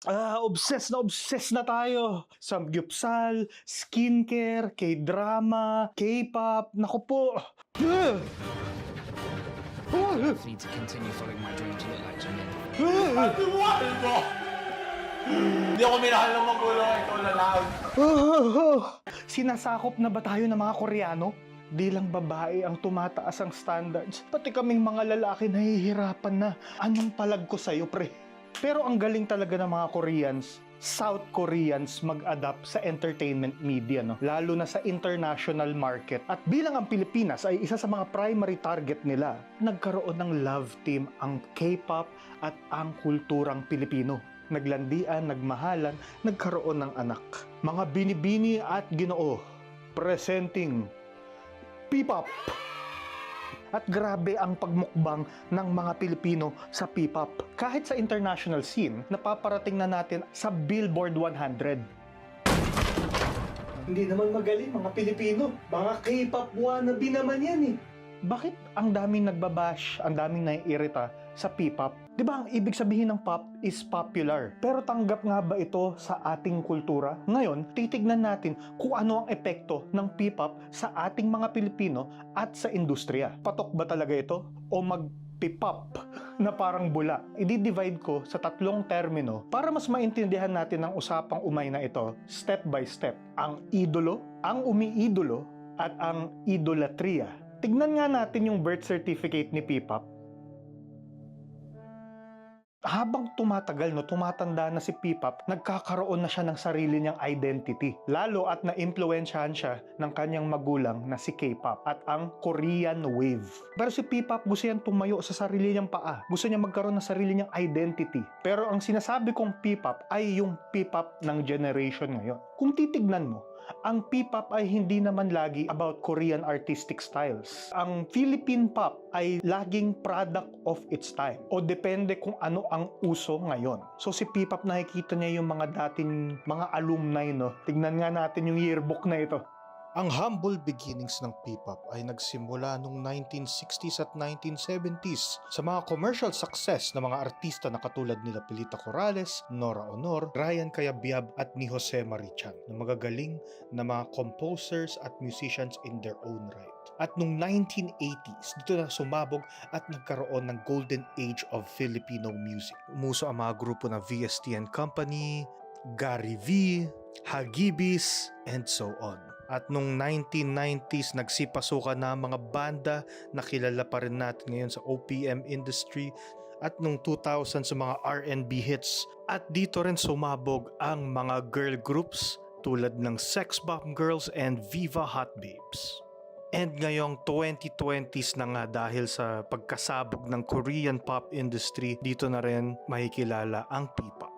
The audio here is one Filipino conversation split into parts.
Obsessed na tayo. Samgyupsal, skincare, K-drama, K-pop. Naku po. Ah! Ah! For me to continue following my dream to look like Jimin. Ano mahal mo? Hindi ako minahal ng magulang, ikaw na lang. Sinasakop na ba tayo ng mga Koreano? Di lang babae ang tumataas ang standards. Pati kaming mga lalaki nahihirapan na. Anong palag ko sa'yo, pre? Pero ang galing talaga ng mga Koreans, South Koreans mag-adapt sa entertainment media, no? Lalo na sa international market. At bilang ang Pilipinas ay isa sa mga primary target nila, nagkaroon ng love team ang K-pop at ang kulturang Pilipino. Naglandian, nagmahalan, nagkaroon ng anak. Mga binibini at ginoo, presenting P-pop. At grabe ang pagmukbang ng mga Pilipino sa P-pop. Kahit sa international scene, napaparating na natin sa Billboard 100. Hindi naman magaling mga Pilipino. Mga K-pop wannabe naman yan eh. Bakit ang daming nagbabash, ang daming naiirita sa P-pop? Di ba ang ibig sabihin ng pop is popular? Pero tanggap nga ba ito sa ating kultura? Ngayon, titignan natin kung ano ang epekto ng P-pop sa ating mga Pilipino at sa industriya. Patok ba talaga ito? O mag-P-pop na parang bula? I-divide ko sa tatlong termino para mas maintindihan natin ang usapang umay na ito step by step. Ang idolo, ang umiidolo, at ang idolatriya. Tignan nga natin yung birth certificate ni P-pop. Habang tumatagal, tumatanda na si P-pop, nagkakaroon na siya ng sarili niyang identity. Lalo at na-impluwensyahan siya ng kanyang magulang na si K-pop at ang Korean Wave. Pero si P-pop gusto niyang tumayo sa sarili niyang paa. Gusto niya magkaroon ng sarili niyang identity. Pero ang sinasabi kong P-pop ay yung P-pop ng generation ngayon. Kung titignan mo, ang P-pop ay hindi naman lagi about Korean artistic styles. Ang Philippine pop ay laging product of its time. O depende kung ano ang uso ngayon. So si P-pop, nakikita niya yung mga dating mga alumni, no? Tignan nga natin yung yearbook na ito. Ang humble beginnings ng P-pop ay nagsimula noong 1960s at 1970s sa mga commercial success ng mga artista na katulad nila Pilita Corrales, Nora Honor, Ryan Cayabyab at ni Jose Marichan na magagaling na mga composers at musicians in their own right. At noong 1980s, dito na sumabog at nagkaroon ng golden age of Filipino music. Umuso ang mga grupo na VST and Company, Gary V, Hagibis, and so on. At nung 1990s, nagsipasukan na ang mga banda na kilala pa rin natin ngayon sa OPM industry. At nung 2000 sa mga R&B hits. At dito rin sumabog ang mga girl groups tulad ng Sex Bomb Girls and Viva Hot Babes. And ngayong 2020s na nga, dahil sa pagkasabog ng Korean pop industry, dito na rin makikilala ang P-pop.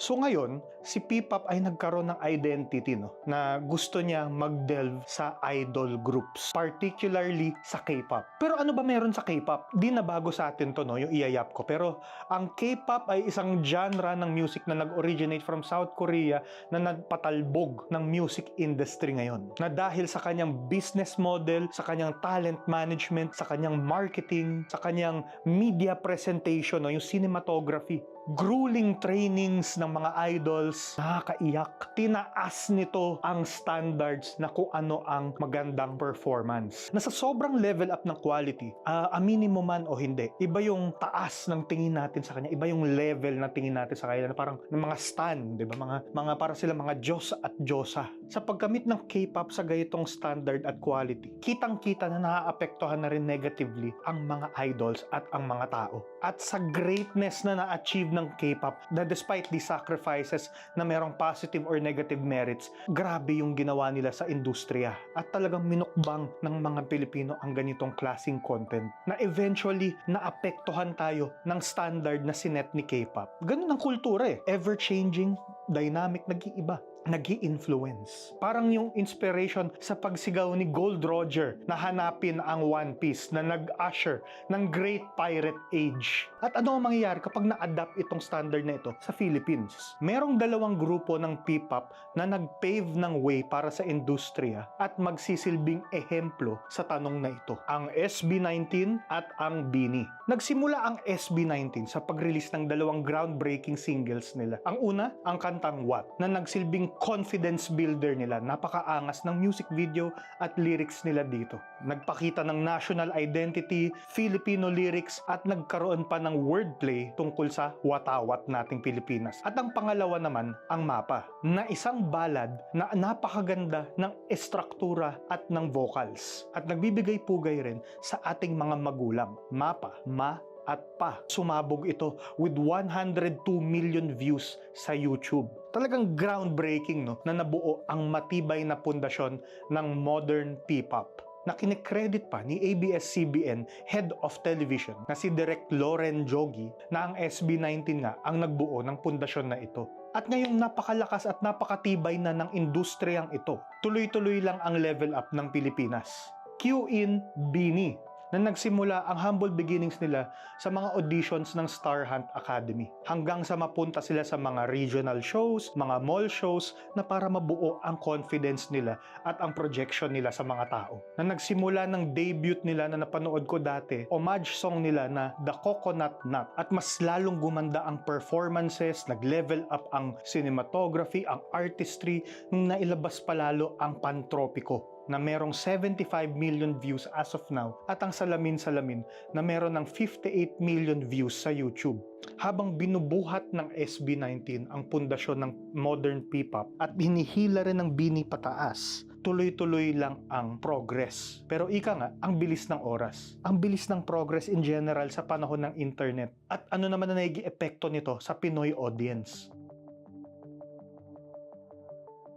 So ngayon, si P-pop ay nagkaroon ng identity, no, na gusto niya mag-delve sa idol groups, particularly sa K-pop. Pero ano ba meron sa K-pop? Di na bago sa atin to, no, yung iyayap ko. Pero ang K-pop ay isang genre ng music na nag-originate from South Korea na nagpatalbog ng music industry ngayon. Na dahil sa kanyang business model, sa kanyang talent management, sa kanyang marketing, sa kanyang media presentation, no, yung cinematography, grueling trainings ng mga idols, nakakaiyak. Tinaas nito ang standards na kung ano ang magandang performance. Nasa sobrang level up ng quality, aminin mo man o hindi, iba yung taas ng tingin natin sa kanya, iba yung level na tingin natin sa kanya, na parang ng mga stan, di ba? Mga para sila mga Diyos at Diyosa. Sa paggamit ng K-pop sa gayitong standard at quality, kitang-kita na naaapektuhan na rin negatively ang mga idols at ang mga tao. At sa greatness na na-achieve ng K-pop, na despite the sacrifices na merong positive or negative merits, grabe yung ginawa nila sa industriya. At talagang minukbang ng mga Pilipino ang ganitong klaseng content na eventually naapektuhan tayo ng standard na sinet ni K-pop. Ganun ang kultura eh. Ever-changing, dynamic, nag-iiba. nag-i-influence. Parang yung inspiration sa pagsigaw ni Gold Roger na hanapin ang One Piece na nag-usher ng Great Pirate Age. At ano ang mangyayari kapag na-adapt itong standard na ito sa Philippines? Merong dalawang grupo ng P-pop na nag-pave ng way para sa industriya at magsisilbing ehemplo sa tanong na ito. Ang SB19 at ang BINI. Nagsimula ang SB19 sa pag-release ng dalawang groundbreaking singles nila. Ang una, ang kantang What, na nagsilbing confidence builder nila. Napakaangas ng music video at lyrics nila dito. Nagpakita ng national identity, Filipino lyrics at nagkaroon pa ng wordplay tungkol sa watawat nating Pilipinas. At ang pangalawa naman, ang Mapa, na isang ballad na napakaganda ng estruktura at ng vocals. At nagbibigay pugay rin sa ating mga magulang. Mapa, ma, at pa. Sumabog ito with 102 million views sa YouTube. Talagang groundbreaking, no, na nabuo ang matibay na pundasyon ng modern P-pop na kinikredit pa ni ABS-CBN Head of Television na si Direk Loren Jogi na ang SB19 nga ang nagbuo ng pundasyon na ito. At ngayong napakalakas at napakatibay na ng industriyang ito, tuloy-tuloy lang ang level up ng Pilipinas. Cue in BINI, na nagsimula ang humble beginnings nila sa mga auditions ng Star Hunt Academy hanggang sa mapunta sila sa mga regional shows, mga mall shows na para mabuo ang confidence nila at ang projection nila sa mga tao. Na nagsimula ng debut nila na napanood ko dati, homage song nila na The Coconut Nut, at mas lalong gumanda ang performances, nag-level up ang cinematography, ang artistry, nung nailabas palalo ang Pantropiko na merong 75 million views as of now at ang Salamin-Salamin na meron ng 58 million views sa YouTube. Habang binubuhat ng SB19 ang pundasyon ng modern P-pop at hinihila rin ng BINI pataas, tuloy-tuloy lang ang progress. Pero ika nga, ang bilis ng oras. Ang bilis ng progress in general sa panahon ng internet. At ano naman na nagiging epekto nito sa Pinoy audience?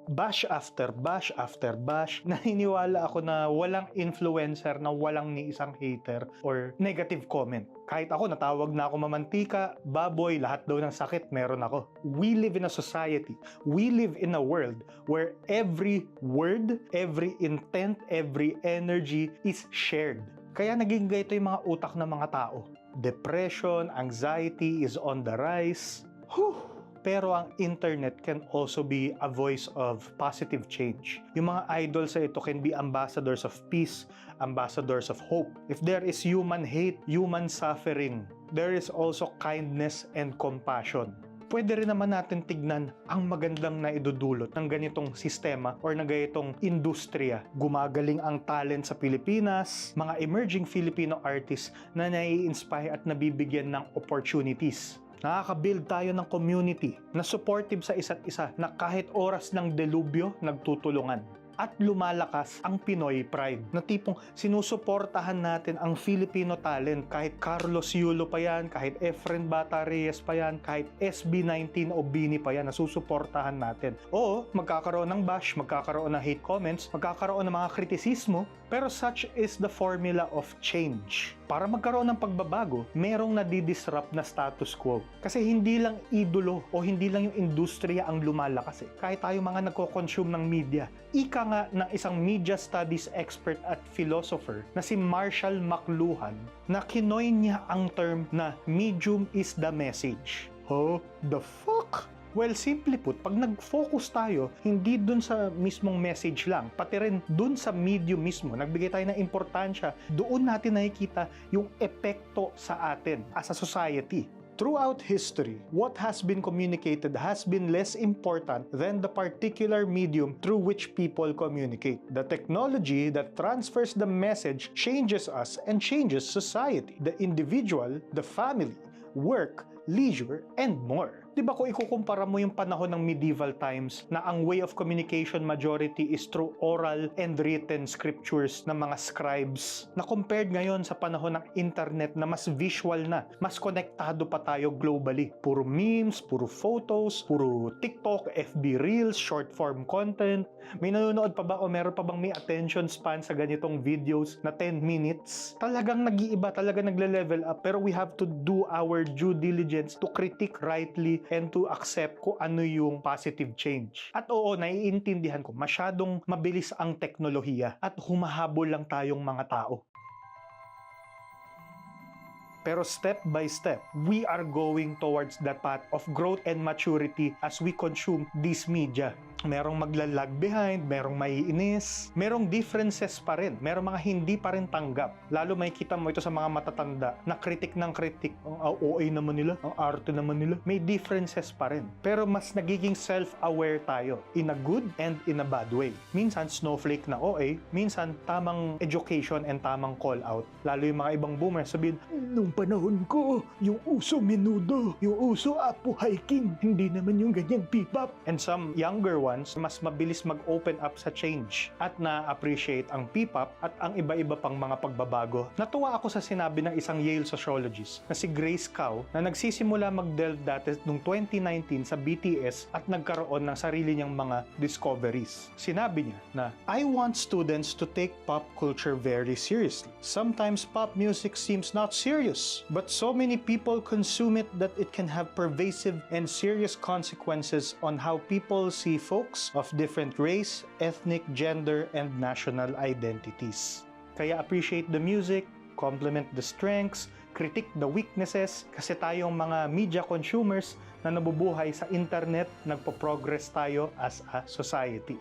Bash after bash, naniniwala ako na walang influencer na walang ni isang hater or negative comment. Kahit ako, natawag na ako mamantika, baboy, lahat daw ng sakit meron ako. We live in a society, we live in a world where every word, every intent, every energy is shared. Kaya naging ganito yung mga utak ng mga tao. Depression, anxiety is on the rise. Whew! Pero ang internet can also be a voice of positive change. Yung mga idols sa ito can be ambassadors of peace, ambassadors of hope. If there is human hate, human suffering, there is also kindness and compassion. Pwede rin naman natin tignan ang magandang naidudulot ng ganitong sistema or ng ganitong industriya. Gumagaling ang talent sa Pilipinas, mga emerging Filipino artists na nai-inspire at nabibigyan ng opportunities. Nakaka-build tayo ng community na supportive sa isa't isa na kahit oras ng delubyo, nagtutulungan. At lumalakas ang Pinoy pride na tipong sinusuportahan natin ang Filipino talent kahit Carlos Yulo pa yan, kahit Efren Bata Reyes pa yan, kahit SB19 o BINI pa yan, nasusuportahan natin. Oo, magkakaroon ng bash, magkakaroon ng hate comments, magkakaroon ng mga kritisismo, pero such is the formula of change. Para magkaroon ng pagbabago, merong nadidisrupt na status quo. Kasi hindi lang idolo o hindi lang yung industriya ang lumalakas. Kahit tayo mga nagko-consume ng media. Ika nga ng isang media studies expert at philosopher na si Marshall McLuhan na kinoy niya ang term na medium is the message. Oh, the fuck? Well, simply put, pag nag-focus tayo, hindi dun sa mismong message lang, pati rin dun sa medium mismo, nagbigay tayo ng importansya, doon natin nakikita yung epekto sa atin as a society. Throughout history, what has been communicated has been less important than the particular medium through which people communicate. The technology that transfers the message changes us and changes society, the individual, the family, work, leisure, and more. Diba kung ikukumpara mo yung panahon ng medieval times na ang way of communication majority is through oral and written scriptures ng mga scribes, na compared ngayon sa panahon ng internet na mas visual na, mas konektado pa tayo globally. Puro memes, puro photos, puro TikTok, FB Reels, short form content. May nanonood pa ba o meron pa bang may attention span sa ganitong videos na 10 minutes? Talagang nag-iiba, talagang nagle-level up, pero we have to do our due diligence to critique rightly and to accept kung ano yung positive change. At oo, naiintindihan ko, masyadong mabilis ang teknolohiya at humahabol lang tayong mga tao. Pero step by step, we are going towards that path of growth and maturity as we consume this media. Merong maglalag behind, merong maiinis, merong differences pa rin, merong mga hindi pa rin tanggap. Lalo may kita mo ito sa mga matatanda na kritik ng kritik. Ang OA naman nila, ang arte naman nila. May differences pa rin. Pero mas nagiging self-aware tayo in a good and in a bad way. Minsan snowflake na OA, minsan tamang education and tamang call out. Lalo yung mga ibang boomers sabihin, nung panahon ko, yung uso menudo, yung uso apo hiking, hindi naman yung ganyang P-pop. And some younger ones, mas mabilis mag-open up sa change at na-appreciate ang P-pop at ang iba-iba pang mga pagbabago. Natuwa ako sa sinabi ng isang Yale sociologist na si Grace Kao na nagsisimula mag-delve dati noong 2019 sa BTS at nagkaroon ng sarili niyang mga discoveries. Sinabi niya na, I want students to take pop culture very seriously. Sometimes pop music seems not serious, but so many people consume it that it can have pervasive and serious consequences on how people see folks of different race, ethnic, gender, and national identities. Kaya appreciate the music, compliment the strengths, critique the weaknesses, kasi tayong mga media consumers na nabubuhay sa internet, nagpo-progress tayo as a society.